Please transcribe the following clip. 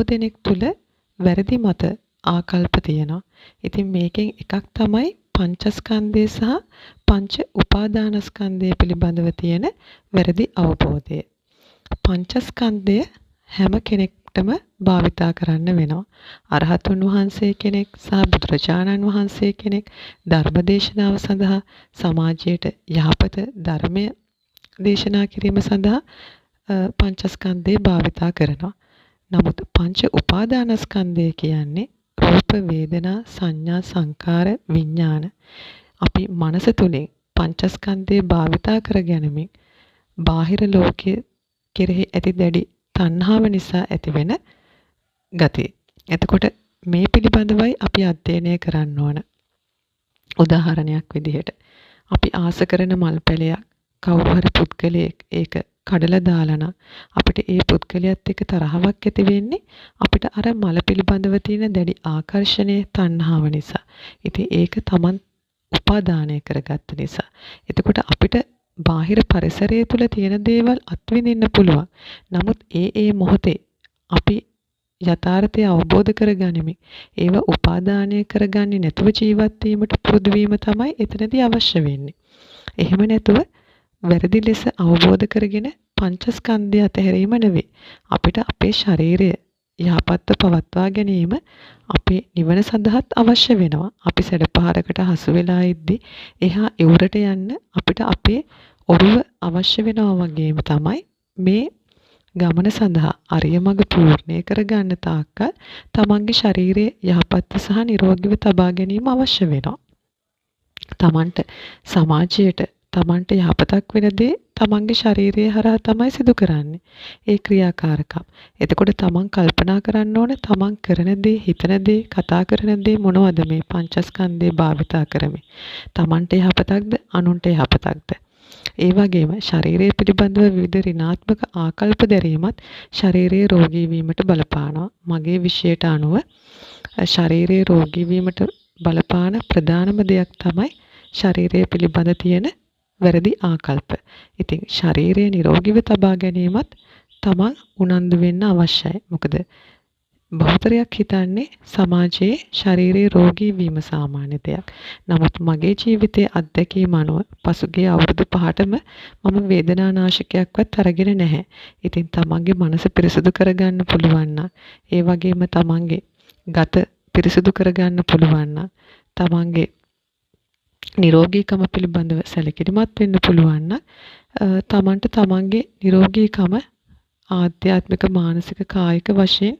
බොහෝ දෙනෙක් තුල වැරදි මත ආකල්ප තියෙනවා. ඉතින් මේකෙන් එකක් තමයි පංචස්කන්ධය සහ පංච උපාදානස්කන්ධය පිළිබඳව තියෙන වැරදි අවබෝධය. පංචස්කන්ධය හැම කෙනෙක්ටම භාවිතා කරන්න වෙනවා. අරහතුන් වහන්සේ කෙනෙක් සහ බුදුරජාණන් වහන්සේ කෙනෙක් ධර්මදේශනාව සඳහා සමාජයට යහපත ධර්මය දේශනා කිරීම සඳහා පංචස්කන්ධය භාවිතා කරනවා. නමුත් පංච උපාදානස්කන්ධය කියන්නේ රූප වේදනා සංඥා සංකාර විඥාන. අපි මනස තුලින් පංචස්කන්ධය භාවිතා කරගැනීමෙන් බාහිර ලෝකයේ කෙරෙහි ඇති දැඩි තණ්හාව නිසා ඇතිවෙන ගතිය. එතකොට මේ පිළිබඳවයි අපි අධ්‍යයනය කරන්න ඕන. උදාහරණයක් විදිහට අපි ආස කරන මල් පැලයක් කවුරු හරි පුද්ගලයෙක් ඒක කඩලා දාලා නම් අපිට ඒ පුද්ගලයාත් එක්ක තරහවක් ඇති වෙන්නේ අපිට අර මල පිළිබඳව තියෙන දැඩි ආකර්ෂණයේ තණ්හාව නිසා. ඉතින් ඒක Taman උපාදානය කරගත්ත නිසා. එතකොට අපිට බාහිර පරිසරය තුල තියෙන දේවල් අත්විඳින්න පුළුවන්. නමුත් ඒ මොහොතේ අපි යථාර්ථය අවබෝධ කරගනිමින් ඒව උපාදානය කරගන්නේ නැතුව ජීවත් වීමට පුරුදු වීම තමයි එතනදී අවශ්‍ය වෙන්නේ. එහෙම නැතුව වැරදි ලෙස අවබෝධ කරගෙන පංචස්කන්ධය අතහැරීම නෙවෙයි. අපිට අපේ ශරීරය යහපත්ව පවත්වා ගැනීම අපේ නිවන සඳහාත් අවශ්‍ය වෙනවා. අපි සැඩපහරකට හසු වෙලා ඉද්දි එහා එවුරට යන්න අපිට අපේ ඔරුව අවශ්‍ය වෙනවා වගේම තමයි මේ ගමන සඳහා අරිය මඟ පූර්ණේ කරගන්න තාක්කල් තමන්ගේ ශරීරයේ යහපත්ව සහ නිරෝගීව තබා ගැනීම අවශ්‍ය වෙනවා. තමන්ට සමාජයට තමන්ට යහපතක් වෙන දේ තමන්ගේ ශරීරය හරහා තමයි සිදු කරන්නේ. ඒ ක්‍රියාකාරකම්. එතකොට තමන් කල්පනා කරන්න ඕන තමන් කරන දේ, හිතන දේ, කතා කරන දේ මොනවද මේ පංචස්කන්ධේ භාවිතා කරමින්. තමන්ට යහපතක්ද, අනුන්ට යහපතක්ද? ඒ වගේම ශරීරය පිළිබඳව විවිධ ඍණාත්මක ආකල්ප දැරීමත් ශරීරයේ රෝගී වීමට බලපානවා. මගේ විෂයට අනුව ශරීරයේ රෝගී වීමට බලපාන ප්‍රධානම දෙයක් තමයි ශරීරය පිළිබඳ තියෙන වැරදි ආකල්ප. ඉතින් ශරීරය නිරෝගීව තබා ගැනීමත් තමන් උනන්දු වෙන්න අවශ්‍යයි. මොකද බහුතරයක් හිතන්නේ සමාජයේ ශරීරයේ රෝගී වීම සාමාන්‍ය දෙයක්. නමුත් මගේ ජීවිතයේ අත්දැකීම අනුව පසුගිය අවුරුදු 5ටම මම වේදනානාශකයක්වත් අරගෙන නැහැ. ඉතින් තමන්ගේ මනස පිරිසුදු කරගන්න පුළුවන් නම්, ඒ වගේම තමන්ගේ ගත පිරිසුදු කරගන්න පුළුවන් නම්, තමන්ගේ නිරෝගීකම පිළිබඳව සැලකිලිමත් වෙන්න පුළුවන් නම් තමන්ට තමන්ගේ නිරෝගීකම ආධ්‍යාත්මික මානසික කායික වශයෙන්